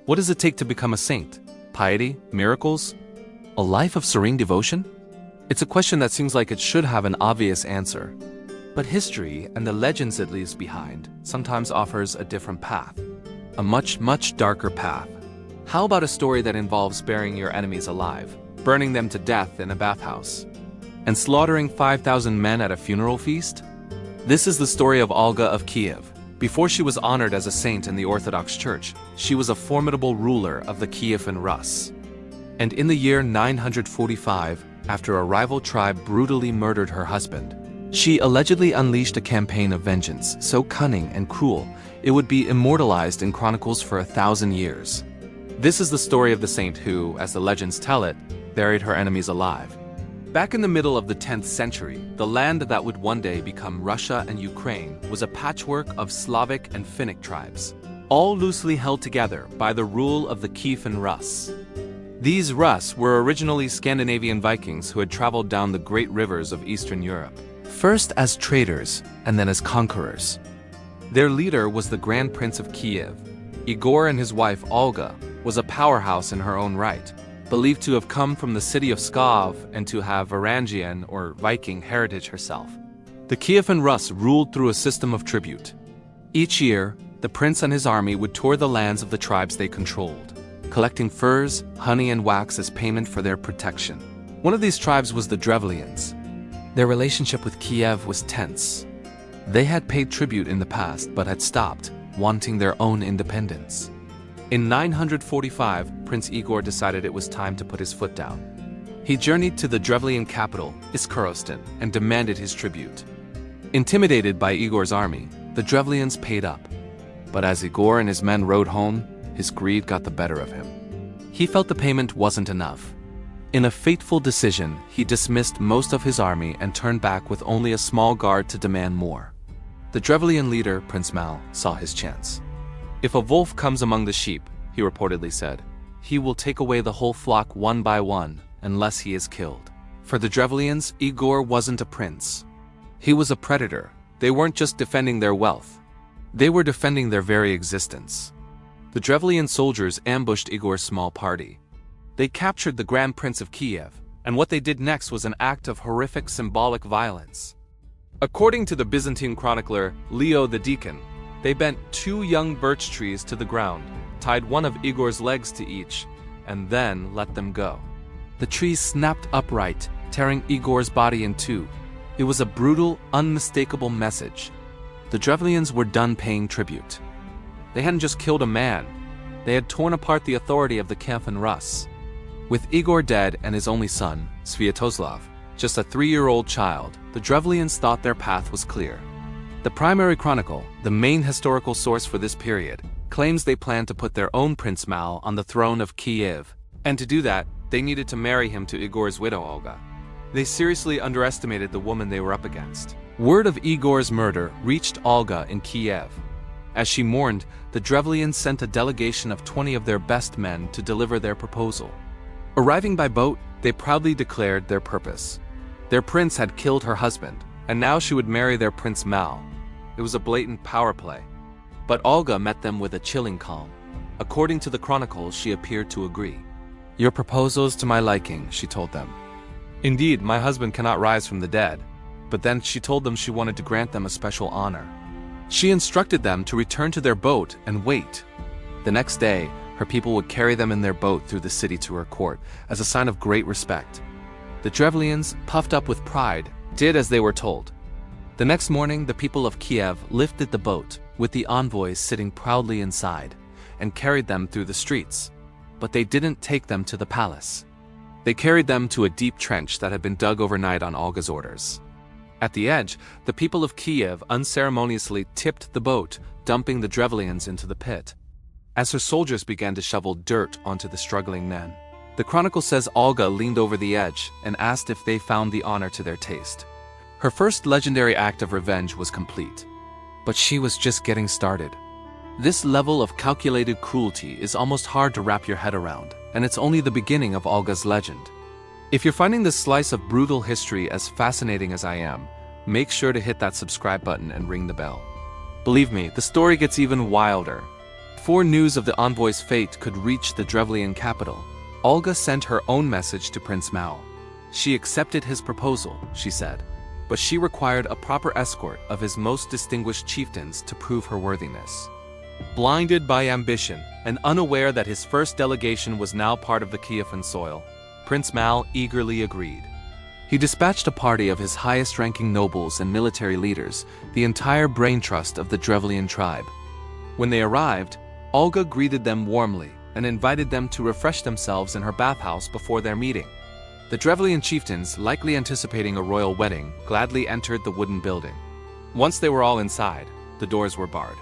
What does it take to become a saint? Piety? Miracles? A life of serene devotion? It's a question that seems like it should have an obvious answer. But history, and the legends it leaves behind, sometimes offers a different path. A much, much darker path. How about a story that involves burying your enemies alive, burning them to death in a bathhouse, and slaughtering 5,000 men at a funeral feast? This is the story of Olga of Kiev. Before she was honored as a saint in the Orthodox Church, she was a formidable ruler of the Kievan Rus. And in the year 945, after a rival tribe brutally murdered her husband, she allegedly unleashed a campaign of vengeance so cunning and cruel it would be immortalized in chronicles for 1,000 years. This is the story of the saint who, as the legends tell it, buried her enemies alive. Back in the middle of the 10th century, the land that would one day become Russia and Ukraine was a patchwork of Slavic and Finnic tribes, all loosely held together by the rule of the Kievan Rus. These Rus were originally Scandinavian Vikings who had traveled down the great rivers of Eastern Europe, first as traders and then as conquerors. Their leader was the Grand Prince of Kiev. Igor and his wife Olga was a powerhouse in her own right, believed to have come from the city of Pskov and to have Varangian or Viking heritage herself. The Kievan Rus ruled through a system of tribute. Each year, the prince and his army would tour the lands of the tribes they controlled, collecting furs, honey, and wax as payment for their protection. One of these tribes was the Drevlians. Their relationship with Kiev was tense. They had paid tribute in the past but had stopped, wanting their own independence. In 945, Prince Igor decided it was time to put his foot down. He journeyed to the Drevlian capital, Iskorostan, and demanded his tribute. Intimidated by Igor's army, the Drevlians paid up. But as Igor and his men rode home, his greed got the better of him. He felt the payment wasn't enough. In a fateful decision, he dismissed most of his army and turned back with only a small guard to demand more. The Drevlian leader, Prince Mal, saw his chance. "If a wolf comes among the sheep," he reportedly said, "he will take away the whole flock one by one, unless he is killed." For the Drevlians, Igor wasn't a prince. He was a predator. They weren't just defending their wealth. They were defending their very existence. The Drevlian soldiers ambushed Igor's small party. They captured the Grand Prince of Kiev, and what they did next was an act of horrific symbolic violence. According to the Byzantine chronicler Leo the Deacon, they bent 2 young birch trees to the ground, tied one of Igor's legs to each, and then let them go. The trees snapped upright, tearing Igor's body in two. It was a brutal, unmistakable message. The Drevlians were done paying tribute. They hadn't just killed a man, they had torn apart the authority of the Kievan Rus. With Igor dead and his only son, Sviatoslav, just a 3-year-old child, the Drevlians thought their path was clear. The primary chronicle, the main historical source for this period, claims they planned to put their own Prince Mal on the throne of Kiev, and to do that, they needed to marry him to Igor's widow Olga. They seriously underestimated the woman they were up against. Word of Igor's murder reached Olga in Kiev. As she mourned, the Drevlians sent a delegation of 20 of their best men to deliver their proposal. Arriving by boat, they proudly declared their purpose. Their prince had killed her husband, and now she would marry their Prince Mal. It was a blatant power play. But Olga met them with a chilling calm. According to the chronicles, she appeared to agree. "Your proposal is to my liking," she told them. "Indeed, my husband cannot rise from the dead." But then she told them she wanted to grant them a special honor. She instructed them to return to their boat and wait. The next day, her people would carry them in their boat through the city to her court as a sign of great respect. The Drevlians, puffed up with pride, did as they were told. The next morning, the people of Kiev lifted the boat, with the envoys sitting proudly inside, and carried them through the streets. But they didn't take them to the palace. They carried them to a deep trench that had been dug overnight on Olga's orders. At the edge, the people of Kiev unceremoniously tipped the boat, dumping the Drevlians into the pit. As her soldiers began to shovel dirt onto the struggling men, the chronicle says Olga leaned over the edge and asked if they found the honor to their taste. Her first legendary act of revenge was complete. But she was just getting started. This level of calculated cruelty is almost hard to wrap your head around, and it's only the beginning of Olga's legend. If you're finding this slice of brutal history as fascinating as I am, make sure to hit that subscribe button and ring the bell. Believe me, the story gets even wilder. Before news of the envoy's fate could reach the Drevlian capital, Olga sent her own message to Prince Maul. She accepted his proposal, she said, but she required a proper escort of his most distinguished chieftains to prove her worthiness. Blinded by ambition and unaware that his first delegation was now part of the Kievan soil, Prince Maul eagerly agreed. He dispatched a party of his highest-ranking nobles and military leaders, the entire brain trust of the Drevlian tribe. When they arrived, Olga greeted them warmly and invited them to refresh themselves in her bathhouse before their meeting. The Drevlian chieftains, likely anticipating a royal wedding, gladly entered the wooden building. Once they were all inside, the doors were barred.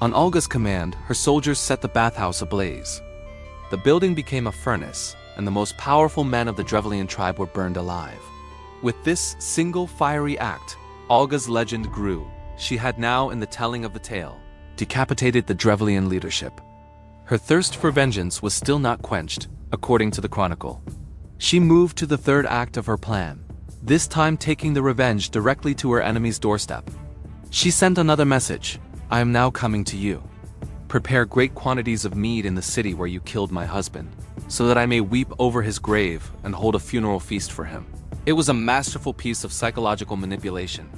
On Olga's command, her soldiers set the bathhouse ablaze. The building became a furnace, and the most powerful men of the Drevlian tribe were burned alive. With this single fiery act, Olga's legend grew. She had now, in the telling of the tale, decapitated the Drevlian leadership. Her thirst for vengeance was still not quenched, according to the chronicle. She moved to the third act of her plan, this time taking the revenge directly to her enemy's doorstep. She sent another message: "I am now coming to you. Prepare great quantities of mead in the city where you killed my husband, so that I may weep over his grave and hold a funeral feast for him." It was a masterful piece of psychological manipulation.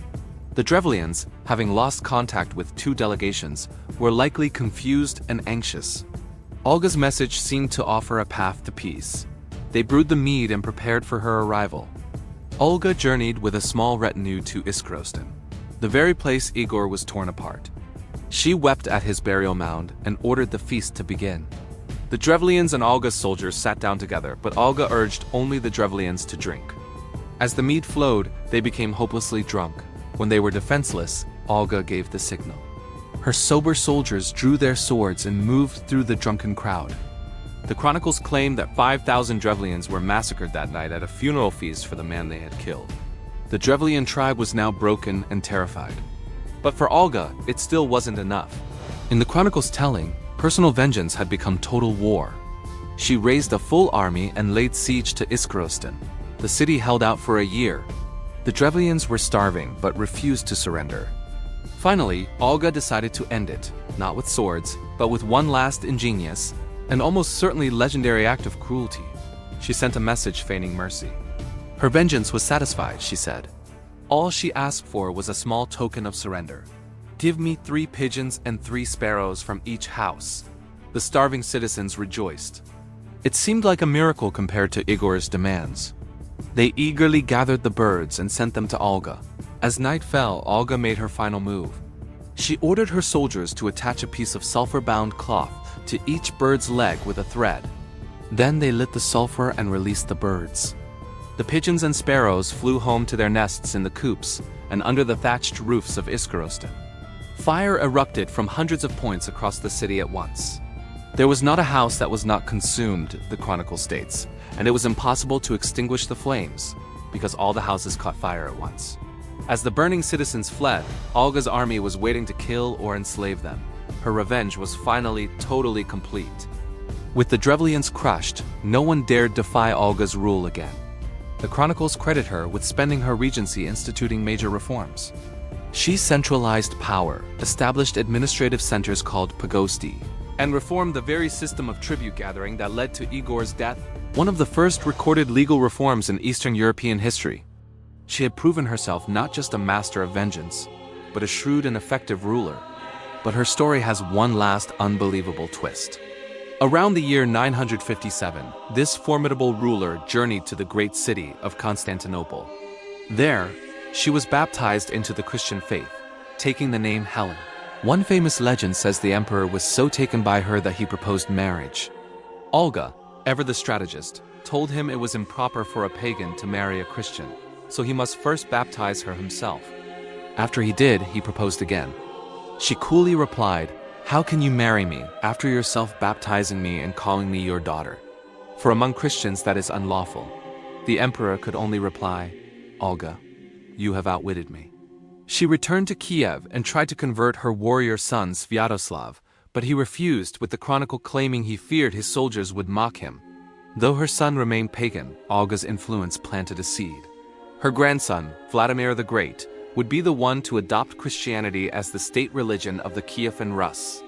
The Drevlians, having lost contact with two delegations, were likely confused and anxious. Olga's message seemed to offer a path to peace. They brewed the mead and prepared for her arrival. Olga journeyed with a small retinue to Iskrostan, the very place Igor was torn apart. She wept at his burial mound and ordered the feast to begin. The Drevlians and Olga's soldiers sat down together, but Olga urged only the Drevlians to drink. As the mead flowed, they became hopelessly drunk. When they were defenseless, Olga gave the signal. Her sober soldiers drew their swords and moved through the drunken crowd. The chronicles claim that 5,000 Drevlians were massacred that night at a funeral feast for the man they had killed. The Drevlian tribe was now broken and terrified. But for Olga, it still wasn't enough. In the chronicles' telling, personal vengeance had become total war. She raised a full army and laid siege to Iskrostan. The city held out for a year. The Drevlians were starving but refused to surrender. Finally, Olga decided to end it, not with swords, but with one last ingenious and almost certainly legendary act of cruelty. She sent a message feigning mercy. Her vengeance was satisfied, she said. All she asked for was a small token of surrender. "Give me 3 pigeons and 3 sparrows from each house." The starving citizens rejoiced. It seemed like a miracle compared to Igor's demands. They eagerly gathered the birds and sent them to Olga. As night fell, Olga made her final move. She ordered her soldiers to attach a piece of sulfur-bound cloth to each bird's leg with a thread. Then they lit the sulfur and released the birds. The pigeons and sparrows flew home to their nests in the coops and under the thatched roofs of Iskrostan. Fire erupted from hundreds of points across the city at once. There was not a house that was not consumed, the chronicle states, and it was impossible to extinguish the flames, because all the houses caught fire at once. As the burning citizens fled, Olga's army was waiting to kill or enslave them. Her revenge was finally totally complete. With the Drevlians crushed, no one dared defy Olga's rule again. The chronicles credit her with spending her regency instituting major reforms. She centralized power, established administrative centers called pagosti, and reformed the very system of tribute gathering that led to Igor's death, one of the first recorded legal reforms in Eastern European history. She had proven herself not just a master of vengeance, but a shrewd and effective ruler. But her story has one last unbelievable twist. Around the year 957, this formidable ruler journeyed to the great city of Constantinople. There, she was baptized into the Christian faith, taking the name Helen. One famous legend says the emperor was so taken by her that he proposed marriage. Olga, ever the strategist, told him it was improper for a pagan to marry a Christian, so he must first baptize her himself. After he did, he proposed again. She coolly replied, "How can you marry me after yourself baptizing me and calling me your daughter? For among Christians that is unlawful." The emperor could only reply, "Olga, you have outwitted me." She returned to Kiev and tried to convert her warrior son Sviatoslav, but he refused, with the chronicle claiming he feared his soldiers would mock him. Though her son remained pagan, Olga's influence planted a seed. Her grandson, Vladimir the Great, would be the one to adopt Christianity as the state religion of the Kievan Rus.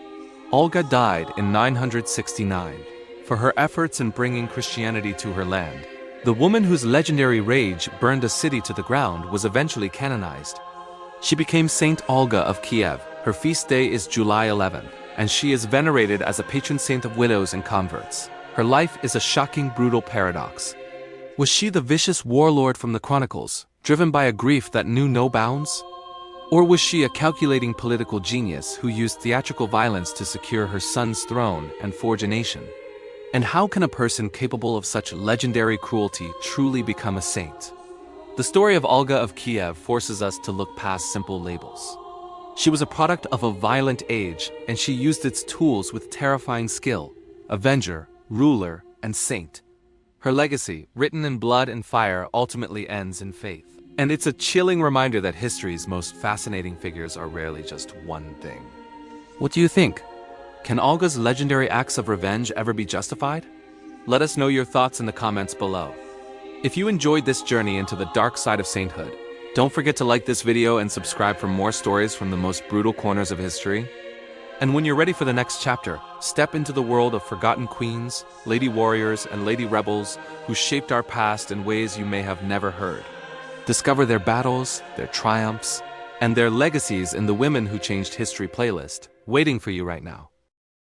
Olga died in 969. For her efforts in bringing Christianity to her land, the woman whose legendary rage burned a city to the ground was eventually canonized. She became Saint Olga of Kiev. Her feast day is July 11th, and she is venerated as a patron saint of widows and converts. Her life is a shocking, brutal paradox. Was she the vicious warlord from the Chronicles, driven by a grief that knew no bounds? Or was she a calculating political genius who used theatrical violence to secure her son's throne and forge a nation? And how can a person capable of such legendary cruelty truly become a saint? The story of Olga of Kiev forces us to look past simple labels. She was a product of a violent age, and she used its tools with terrifying skill: avenger, ruler, and saint. Her legacy, written in blood and fire, ultimately ends in faith. And it's a chilling reminder that history's most fascinating figures are rarely just one thing. What do you think? Can Olga's legendary acts of revenge ever be justified? Let us know your thoughts in the comments below. If you enjoyed this journey into the dark side of sainthood, don't forget to like this video and subscribe for more stories from the most brutal corners of history. And when you're ready for the next chapter, step into the world of forgotten queens, lady warriors, and lady rebels who shaped our past in ways you may have never heard. Discover their battles, their triumphs, and their legacies in the Women Who Changed History playlist, waiting for you right now.